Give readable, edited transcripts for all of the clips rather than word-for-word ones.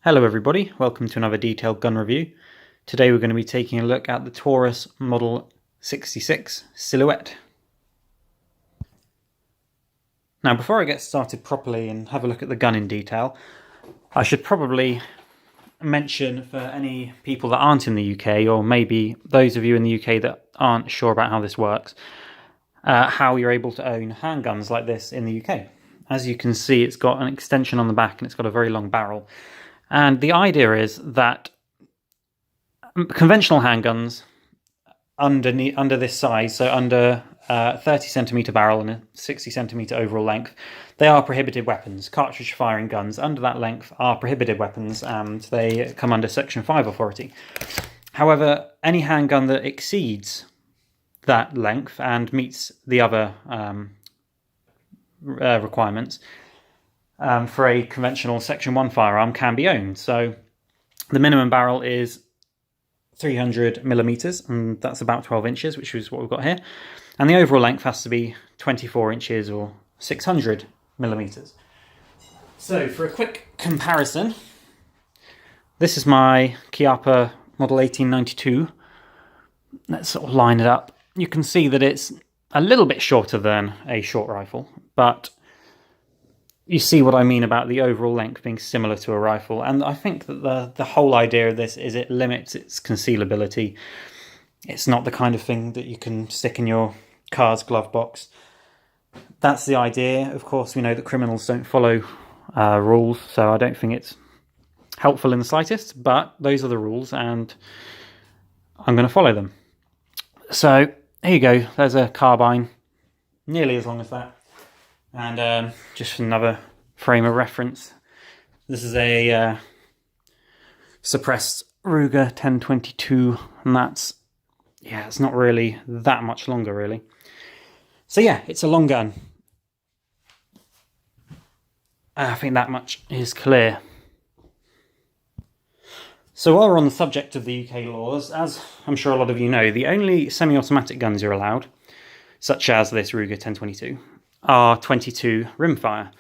Hello everybody, welcome to another detailed gun review. Today we're going to be taking a look at the Taurus Model 66 Silhouette. Now before I get started properly and have a look at the gun in detail, I should probably mention for any people that aren't in the UK, or maybe those of you in the UK that aren't sure about how this works, how you're able to own handguns like this in the UK. As you can see, it's got an extension on the back and it's got a very long barrel. And the idea is that conventional handguns under this size, so under 30cm barrel and a 60cm overall length, they are prohibited weapons. Cartridge firing guns under that length are prohibited weapons and they come under Section 5 authority. However, any handgun that exceeds that length and meets the other requirements for a conventional Section 1 firearm can be owned. So the minimum barrel is 300mm, and that's about 12 inches, which is what we've got here. And the overall length has to be 24 inches or 600mm. So for a quick comparison, this is my Chiappa Model 1892. Let's sort of line it up. You can see that it's a little bit shorter than a short rifle, but you see what I mean about the overall length being similar to a rifle. And I think that the whole idea of this is it limits its concealability. It's not the kind of thing that you can stick in your car's glove box. That's the idea. Of course, we know that criminals don't follow rules, so I don't think it's helpful in the slightest, but those are the rules and I'm going to follow them. So here you go, there's a carbine, nearly as long as that. And just another frame of reference, this is a suppressed Ruger 1022, and that's, yeah, it's not really that much longer really. So yeah, it's a long gun. I think that much is clear. So while we're on the subject of the UK laws, as I'm sure a lot of you know, the only semi-automatic guns you're allowed, such as this Ruger 1022, are 22 rimfire,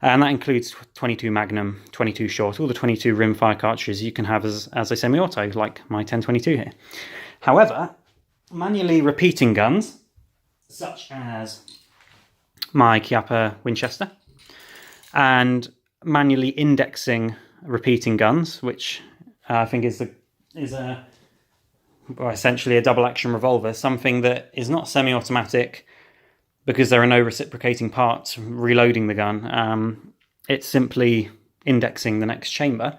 and that includes 22 Magnum, 22 short, all the 22 rimfire cartridges you can have as a semi-auto, like my 1022 here. However, manually repeating guns, such as my Chiappa Winchester, and manually indexing repeating guns, which I think is essentially a double-action revolver, something that is not semi-automatic, because there are no reciprocating parts reloading the gun. It's simply indexing the next chamber.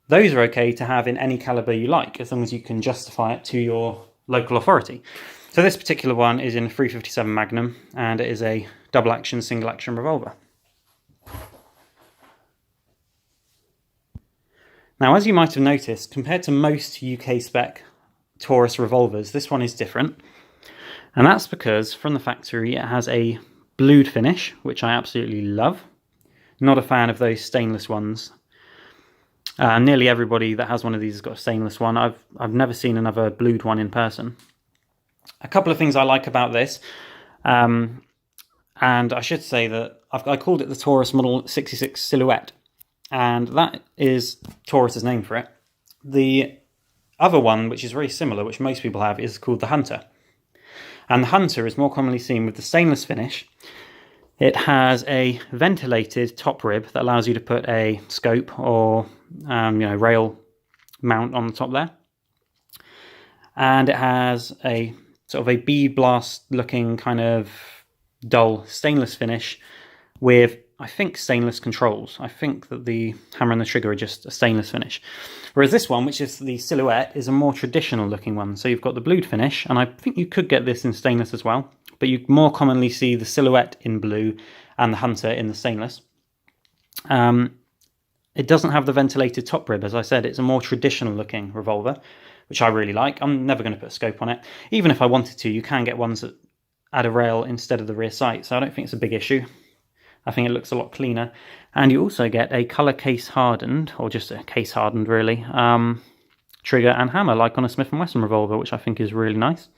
Those are okay to have in any caliber you like, as long as you can justify it to your local authority. So this particular one is in 357 Magnum, and it is a double-action, single-action revolver. Now, as you might have noticed, compared to most UK spec Taurus revolvers, this one is different. And that's because, from the factory, it has a blued finish, which I absolutely love. Not a fan of those stainless ones. Nearly everybody that has one of these has got a stainless one. I've never seen another blued one in person. A couple of things I like about this, and I should say that I called it the Taurus Model 66 Silhouette, and that is Taurus's name for it. The other one, which is very similar, which most people have, is called the Hunter. And the Hunter is more commonly seen with the stainless finish. It has a ventilated top rib that allows you to put a scope or rail mount on the top there. And it has a sort of a bead blast looking kind of dull stainless finish with, I think, stainless controls. I think that the hammer and the trigger are just a stainless finish. Whereas this one, which is the Silhouette, is a more traditional looking one. So you've got the blued finish, and I think you could get this in stainless as well, but you more commonly see the Silhouette in blue and the Hunter in the stainless. It doesn't have the ventilated top rib. As I said, it's a more traditional looking revolver, which I really like. I'm never going to put a scope on it. Even if I wanted to, you can get ones that add a rail instead of the rear sight, so I don't think it's a big issue. I think it looks a lot cleaner. And you also get a colour case hardened, or just a case hardened really, trigger and hammer, like on a Smith & Wesson revolver, which I think is really nice.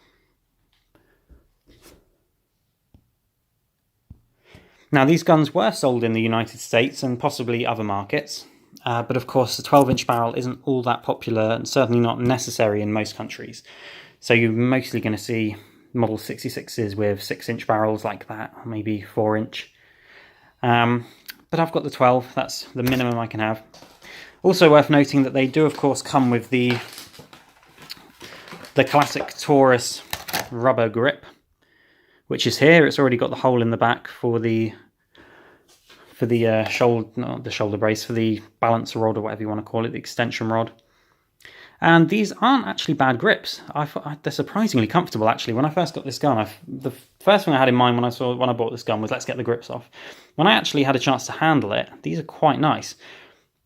Now, these guns were sold in the United States and possibly other markets. but of course the 12-inch barrel isn't all that popular and certainly not necessary in most countries. So you're mostly going to see Model 66s with 6-inch barrels like that, maybe 4-inch. But I've got the 12, that's the minimum I can have. Also worth noting that they do of course come with the classic Taurus rubber grip, which is here. It's already got the hole in the back for the shoulder, not the shoulder brace, for the balance rod or whatever you want to call it, the extension rod. And these aren't actually bad grips. They're surprisingly comfortable actually. When I first got this gun, the first thing I had in mind when I bought this gun was let's get the grips off. When I actually had a chance to handle it, these are quite nice.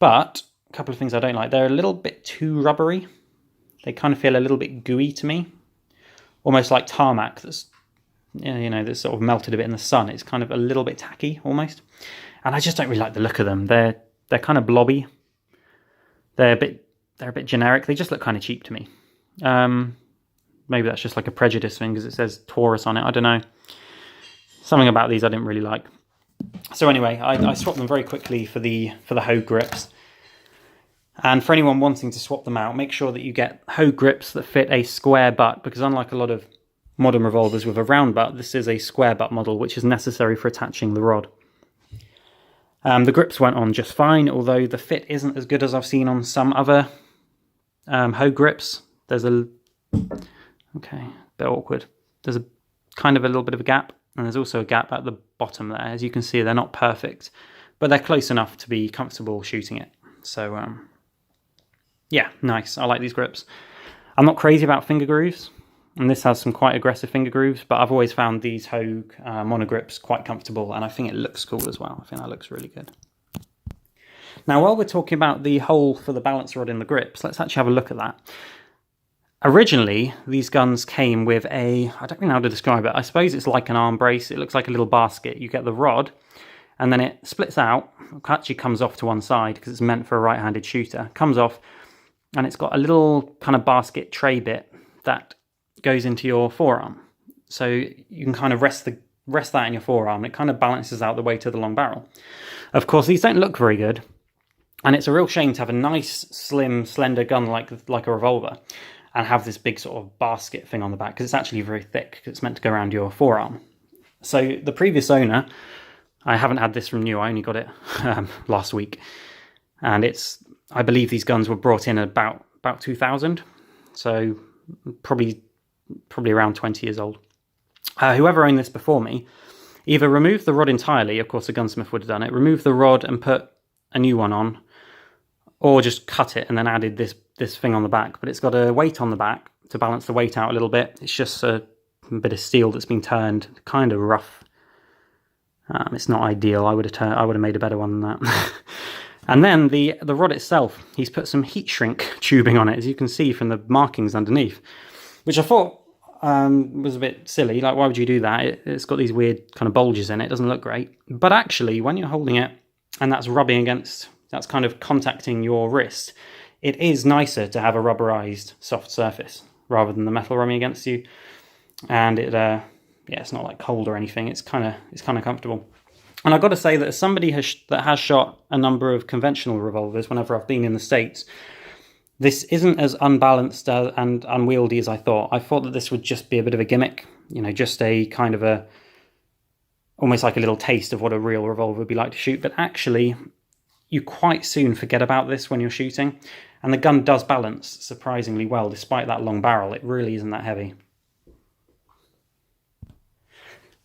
But a couple of things I don't like. They're a little bit too rubbery. They kind of feel a little bit gooey to me. Almost like tarmac that's, you know, that's sort of melted a bit in the sun. It's kind of a little bit tacky almost. And I just don't really like the look of them. They're kind of blobby. They're a bit generic. They just look kind of cheap to me. Maybe that's just like a prejudice thing because it says Taurus on it. I don't know. Something about these I didn't really like. So anyway, I swapped them very quickly for the Hogue grips. And for anyone wanting to swap them out, make sure that you get Hogue grips that fit a square butt, because unlike a lot of modern revolvers with a round butt, this is a square butt model, which is necessary for attaching the rod. The grips went on just fine, although the fit isn't as good as I've seen on some other Hogue grips. There's a bit awkward. There's a kind of a little bit of a gap, and there's also a gap at the bottom there. As you can see, they're not perfect, but they're close enough to be comfortable shooting it. So yeah, nice. I like these grips. I'm not crazy about finger grooves, and this has some quite aggressive finger grooves, but I've always found these Hogue monogrips quite comfortable, and I think it looks cool as well. I think that looks really good. Now, while we're talking about the hole for the balance rod in the grips, let's actually have a look at that. Originally, these guns came with I don't really know how to describe it. I suppose it's like an arm brace. It looks like a little basket. You get the rod, and then it splits out. It actually comes off to one side because it's meant for a right-handed shooter. It comes off, and it's got a little kind of basket tray bit that goes into your forearm. So you can kind of rest that in your forearm. It kind of balances out the weight of the long barrel. Of course, these don't look very good. And it's a real shame to have a nice, slim, slender gun like a revolver and have this big sort of basket thing on the back, because it's actually very thick because it's meant to go around your forearm. So the previous owner, I haven't had this from new, I only got it last week. And I believe these guns were brought in about 2000. So probably around 20 years old. Whoever owned this before me either removed the rod entirely, of course a gunsmith would have done it, removed the rod and put a new one on, or just cut it and then added this thing on the back. But it's got a weight on the back to balance the weight out a little bit. It's just a bit of steel that's been turned kind of rough. It's not ideal. I would have made a better one than that. And then the rod itself, he's put some heat shrink tubing on it, as you can see from the markings underneath, which I thought was a bit silly. Like, why would you do that? It's got these weird kind of bulges in it. It doesn't look great. But actually, when you're holding it and that's rubbing against, that's kind of contacting your wrist, it is nicer to have a rubberized soft surface rather than the metal rubbing against you. And it's not like cold or anything. It's kind of comfortable. And I've got to say that as somebody that has shot a number of conventional revolvers whenever I've been in the States, this isn't as unbalanced and unwieldy as I thought. I thought that this would just be a bit of a gimmick, you know, just a kind of almost like a little taste of what a real revolver would be like to shoot. But actually, you quite soon forget about this when you're shooting. And the gun does balance surprisingly well, despite that long barrel. It really isn't that heavy.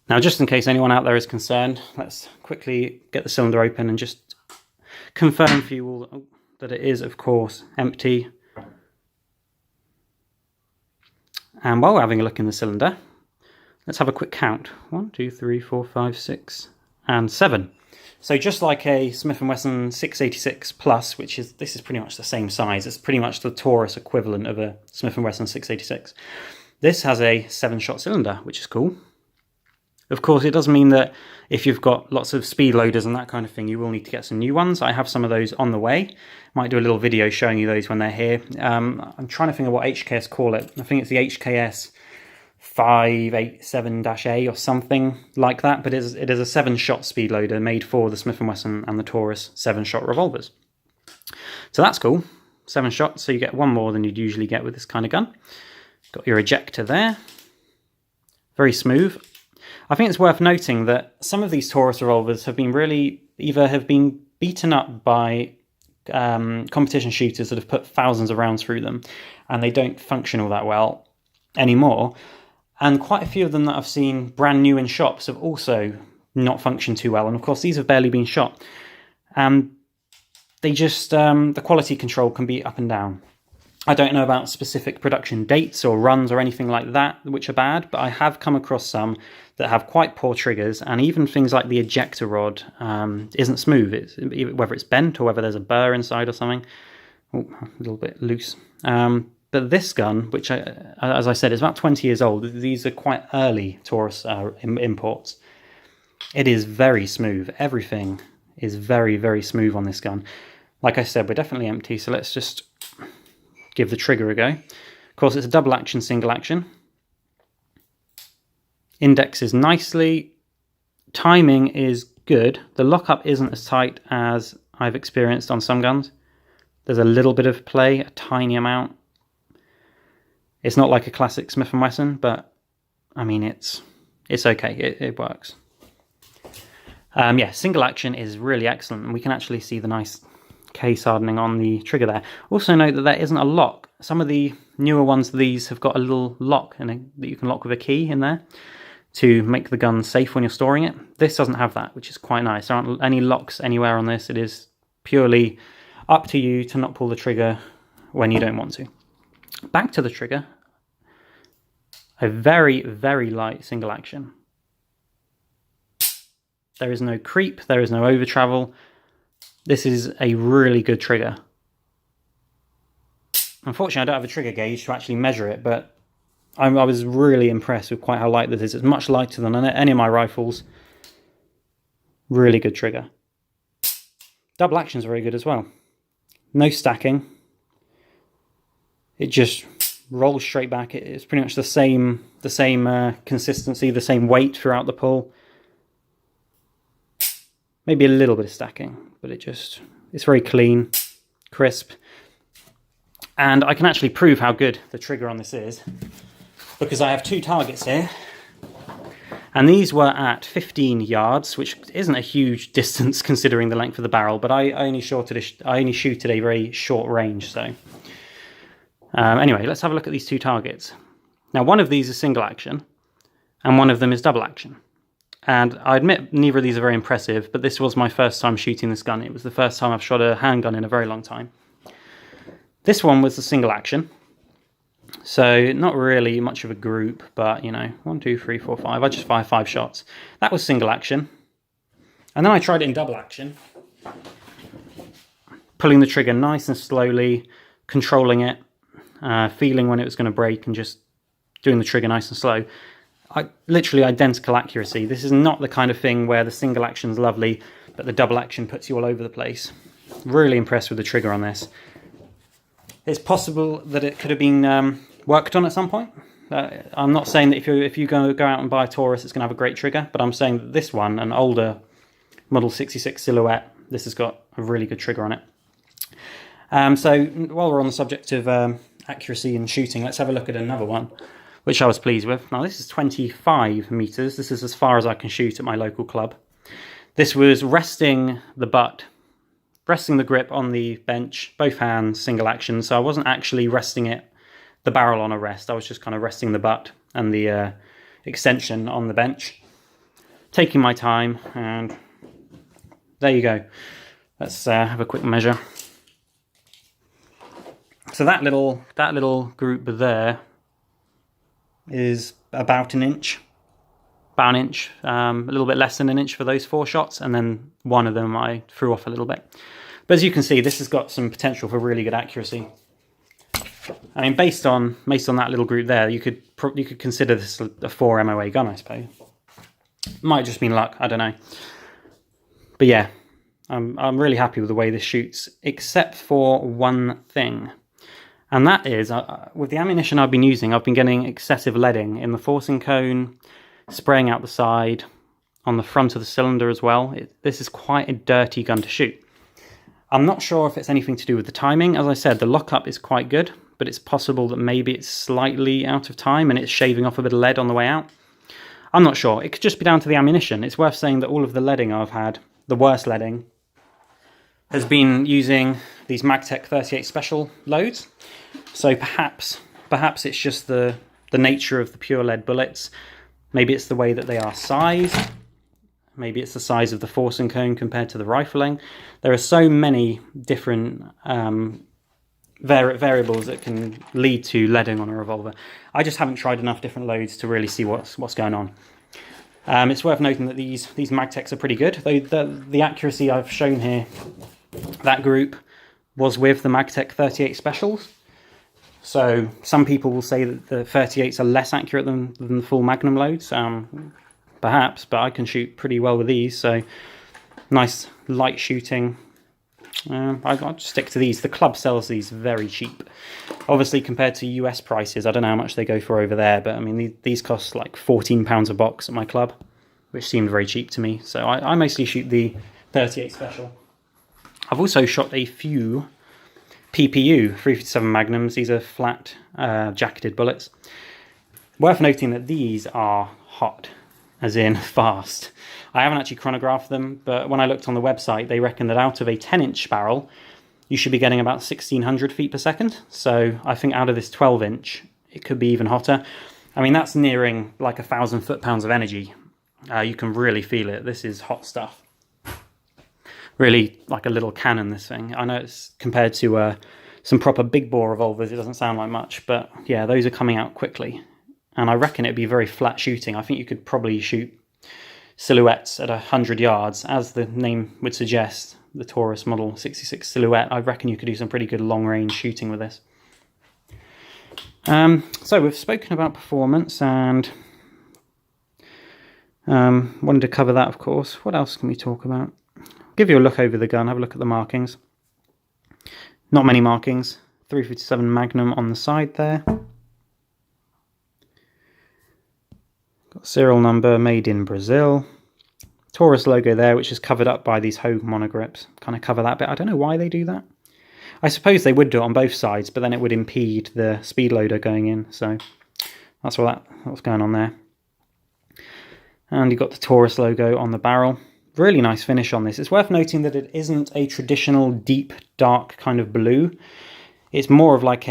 Now, just in case anyone out there is concerned, let's quickly get the cylinder open and just confirm for you all that it is, of course, empty. And while we're having a look in the cylinder, let's have a quick count. 1, 2, 3, 4, 5, 6, and 7. So just like a Smith & Wesson 686 Plus, this is pretty much the same size. It's pretty much the Taurus equivalent of a Smith & Wesson 686. This has a 7-shot cylinder, which is cool. Of course, it does mean that if you've got lots of speed loaders and that kind of thing, you will need to get some new ones. I have some of those on the way. Might do a little video showing you those when they're here. I'm trying to think of what HKS call it. I think it's the HKS 587-A or something like that, but it is a 7-shot speed loader made for the Smith & Wesson and the Taurus 7-shot revolvers. So that's cool. 7 shots, so you get one more than you'd usually get with this kind of gun. Got your ejector there. Very smooth. I think it's worth noting that some of these Taurus revolvers have been beaten up by competition shooters that have put thousands of rounds through them, and they don't function all that well anymore. And quite a few of them that I've seen brand new in shops have also not functioned too well. And of course, these have barely been shot. They just, the quality control can be up and down. I don't know about specific production dates or runs or anything like that, which are bad, but I have come across some that have quite poor triggers, and even things like the ejector rod isn't smooth, whether it's bent or whether there's a burr inside or something. Oh, a little bit loose. But this gun, which, as I said, is about 20 years old, these are quite early Taurus imports. It is very smooth. Everything is very, very smooth on this gun. Like I said, we're definitely empty, so let's just give the trigger a go. Of course, it's a double action, single action. Indexes nicely. Timing is good. The lockup isn't as tight as I've experienced on some guns. There's a little bit of play, a tiny amount. It's not like a classic Smith & Wesson, but I mean, it's okay. It works. Yeah, single action is really excellent, and we can actually see the nice case hardening on the trigger there. Also note that there isn't a lock. Some of the newer ones of these have got a little lock that you can lock with a key in there to make the gun safe when you're storing it. This doesn't have that, which is quite nice. There aren't any locks anywhere on this. It is purely up to you to not pull the trigger when you don't want to. Back to the trigger. A very, very light single action. There is no creep, there is no over travel. This is a really good trigger. Unfortunately, I don't have a trigger gauge to actually measure it, but I was really impressed with quite how light this is. It's much lighter than any of my rifles. Really good trigger. Double action is very good as well. No stacking. It just rolls straight back. It's pretty much the same consistency, the same weight throughout the pull. Maybe a little bit of stacking, but it's very clean, crisp. And I can actually prove how good the trigger on this is, because I have 2 targets here. And these were at 15 yards, which isn't a huge distance considering the length of the barrel, but I only shoot at a very short range. So anyway, let's have a look at these 2 targets. Now, one of these is single action, and one of them is double action. And I admit neither of these are very impressive, but this was my first time shooting this gun. It was the first time I've shot a handgun in a very long time. This one was the single action. So not really much of a group, but 1, 2, 3, 4, 5. I just fired 5 shots. That was single action. And then I tried it in double action. Pulling the trigger nice and slowly, controlling it, feeling when it was going to break, and just doing the trigger nice and slow. Literally identical accuracy. This is not the kind of thing where the single action is lovely, but the double action puts you all over the place. Really impressed with the trigger on this. It's possible that it could have been worked on at some point. I'm not saying that if you go out and buy a Taurus, it's going to have a great trigger, but I'm saying that this one, an older Model 66 Silhouette, this has got a really good trigger on it. So while we're on the subject of accuracy and shooting, let's have a look at another one, which I was pleased with. Now, this is 25 meters. This is as far as I can shoot at my local club. This was resting the grip on the bench, both hands, single action. So I wasn't actually resting the barrel on a rest. I was just kind of resting the butt and the extension on the bench, taking my time, and there you go. Let's have a quick measure. So that little group there is about an inch, a little bit less than an inch for those 4 shots, and then one of them I threw off a little bit. But as you can see, this has got some potential for really good accuracy. I mean, based on that little group there, you could consider this a 4 MOA gun, I suppose. Might just mean luck, I don't know. But yeah, I'm really happy with the way this shoots, except for one thing. And that is, with the ammunition I've been using, I've been getting excessive leading in the forcing cone, spraying out the side, on the front of the cylinder as well. This is quite a dirty gun to shoot. I'm not sure if it's anything to do with the timing. As I said, the lockup is quite good, but it's possible that maybe it's slightly out of time and it's shaving off a bit of lead on the way out. I'm not sure. It could just be down to the ammunition. It's worth saying that all of the leading I've had, the worst leading, has been using these Magtech 38 Special loads. So perhaps it's just the nature of the pure lead bullets. Maybe it's the way that they are sized. Maybe it's the size of the force and cone compared to the rifling. There are so many different variables that can lead to leading on a revolver. I just haven't tried enough different loads to really see what's going on. It's worth noting that these Magtechs are pretty good. Though the accuracy I've shown here, that group was with the Magtech 38 Specials. So some people will say that the 38s are less accurate than the full Magnum loads. Perhaps, but I can shoot pretty well with these, so nice light shooting. I'll just stick to these. The club sells these very cheap. Obviously, compared to US prices, I don't know how much they go for over there, but I mean, these cost like £14 a box at my club, which seemed very cheap to me. So I mostly shoot the 38 Special. I've also shot a few PPU 357 Magnums. These are flat jacketed bullets. Worth noting that these are hot, as in fast. I haven't actually chronographed them, but when I looked on the website, they reckon that out of a 10-inch barrel, you should be getting about 1600 feet per second. So I think out of this 12-inch, it could be even hotter. I mean, that's nearing like 1,000 foot-pounds of energy. You can really feel it. This is hot stuff. Really like a little cannon, this thing. I know it's compared to some proper big bore revolvers, it doesn't sound like much, but yeah, those are coming out quickly. And I reckon it'd be very flat shooting. I think you could probably shoot silhouettes at 100 yards, as the name would suggest, the Taurus Model 66 Silhouette. I reckon you could do some pretty good long-range shooting with this. So we've spoken about performance and wanted to cover that, of course. What else can we talk about? Give you a look over the gun, have a look at the markings. Not many markings. 357 Magnum on the side there. Got serial number, made in Brazil. Taurus logo there, which is covered up by these Hogue monogrips. Kind of cover that bit. I don't know why they do that. I suppose they would do it on both sides, but then it would impede the speed loader going in. So that's what's going on there. And you've got the Taurus logo on the barrel. Really nice finish on this. It's worth noting that it isn't a traditional deep, dark kind of blue. It's more of like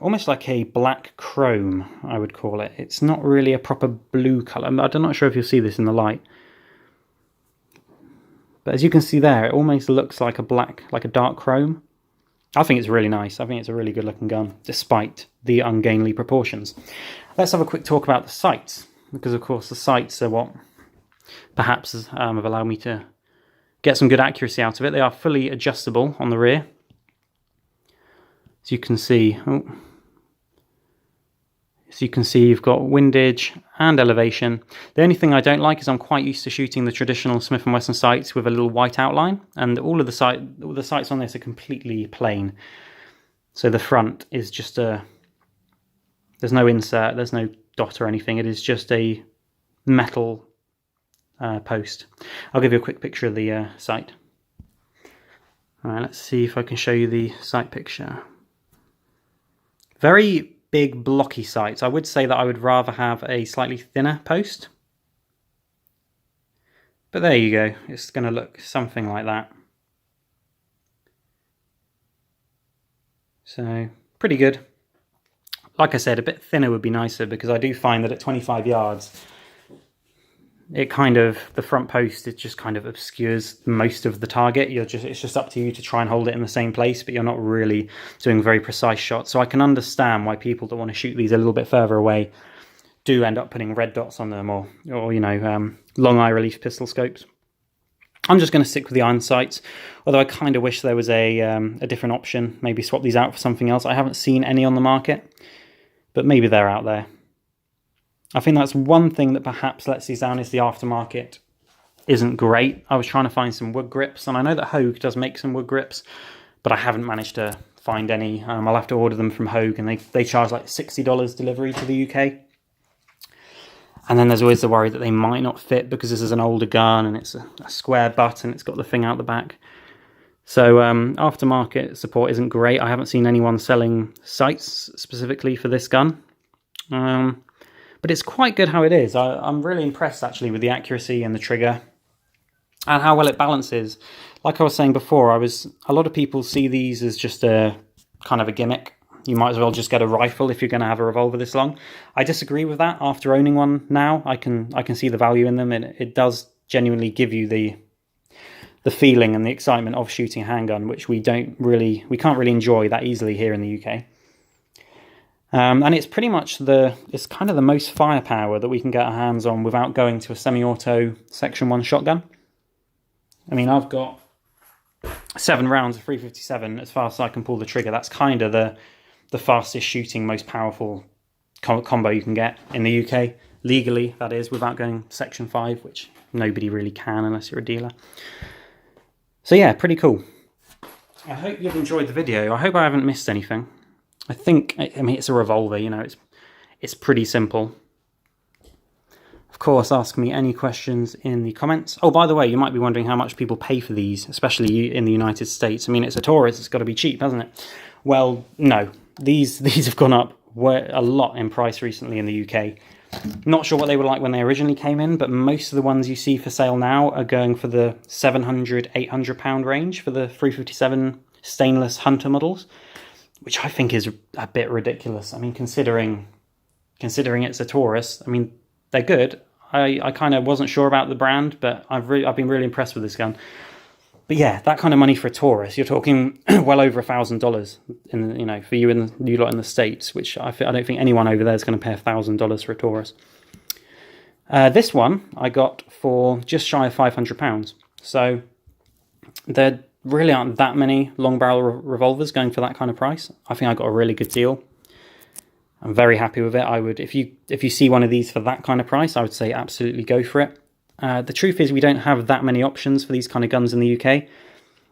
almost like a black chrome, I would call it. It's not really a proper blue colour. I'm not sure if you'll see this in the light. But as you can see there, it almost looks like a dark chrome. I think it's really nice. I think it's a really good looking gun, despite the ungainly proportions. Let's have a quick talk about the sights, because of course the sights are what perhaps have allowed me to get some good accuracy out of it. They are fully adjustable on the rear. As you can see, you've got windage and elevation. The only thing I don't like is I'm quite used to shooting the traditional Smith & Wesson sights with a little white outline, and all the sights on this are completely plain. So the front is just there's no insert, there's no dot or anything. It is just a metal post. I'll give you a quick picture of the sight. All right, let's see if I can show you the sight picture. Very big blocky sights. I would say that I would rather have a slightly thinner post. But there you go. It's going to look something like that. So, pretty good. Like I said, a bit thinner would be nicer, because I do find that at 25 yards, the front post, it just kind of obscures most of the target. It's just up to you to try and hold it in the same place, but you're not really doing very precise shots. So I can understand why people that want to shoot these a little bit further away do end up putting red dots on them, or long eye relief pistol scopes. I'm just going to stick with the iron sights, although I kind of wish there was a different option. Maybe swap these out for something else. I haven't seen any on the market, but maybe they're out there. I think that's one thing that perhaps lets these down, is the aftermarket isn't great. I was trying to find some wood grips, and I know that Hogue does make some wood grips, but I haven't managed to find any. I'll have to order them from Hogue, and they charge like $60 delivery to the UK. And then there's always the worry that they might not fit, because this is an older gun and it's a square butt and it's got the thing out the back. So aftermarket support isn't great. I haven't seen anyone selling sights specifically for this gun. But it's quite good how it is. I'm really impressed actually with the accuracy and the trigger and how well it balances. Like I was saying before, a lot of people see these as just a kind of a gimmick. You might as well just get a rifle if you're going to have a revolver this long. I disagree with that. After owning one now, I can see the value in them, and it does genuinely give you the feeling and the excitement of shooting a handgun, which we can't really enjoy that easily here in the UK. And it's pretty much it's kind of the most firepower that we can get our hands on without going to a semi-auto Section 1 shotgun. I mean, I've got 7 rounds of .357 as fast as I can pull the trigger. That's kind of the fastest shooting, most powerful combo you can get in the UK, legally, that is, without going Section 5, which nobody really can unless you're a dealer. So yeah, pretty cool. I hope you've enjoyed the video. I hope I haven't missed anything. I mean, it's a revolver, you know, it's pretty simple. Of course, ask me any questions in the comments. Oh, by the way, you might be wondering how much people pay for these, especially in the United States. I mean, it's a Taurus, it's got to be cheap, hasn't it? Well, no. These have gone up a lot in price recently in the UK. Not sure what they were like when they originally came in, but most of the ones you see for sale now are going for the £700, £800 range for the .357 stainless hunter models, which I think is a bit ridiculous. I mean, considering it's a Taurus, I mean, they're good. I kind of wasn't sure about the brand, but I've been really impressed with this gun. But yeah, that kind of money for a Taurus, you're talking well over $1,000 for you lot in the States, which I don't think anyone over there is going to pay $1,000 for a Taurus. This one I got for just shy of £500. So there really aren't that many long barrel revolvers going for that kind of price. I think I got a really good deal. I'm very happy with it. I would, if you see one of these for that kind of price, I would say absolutely go for it. The truth is we don't have that many options for these kind of guns in the UK.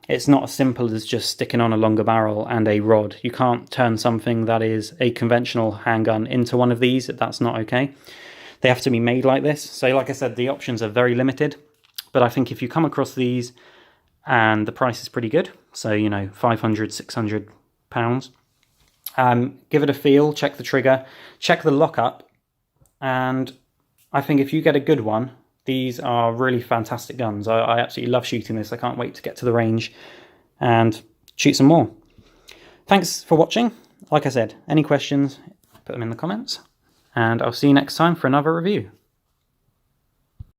It's not as simple as just sticking on a longer barrel and a rod. You can't turn something that is a conventional handgun into one of these. That's not okay. They have to be made like this. So like I said, the options are very limited. But I think if you come across these and the price is pretty good, so, you know, £500, £600, give it a feel, check the trigger, check the lockup, and I think if you get a good one, these are really fantastic guns. I absolutely love shooting this. I can't wait to get to the range and shoot some more. Thanks for watching. Like I said, any questions, put them in the comments, and I'll see you next time for another review.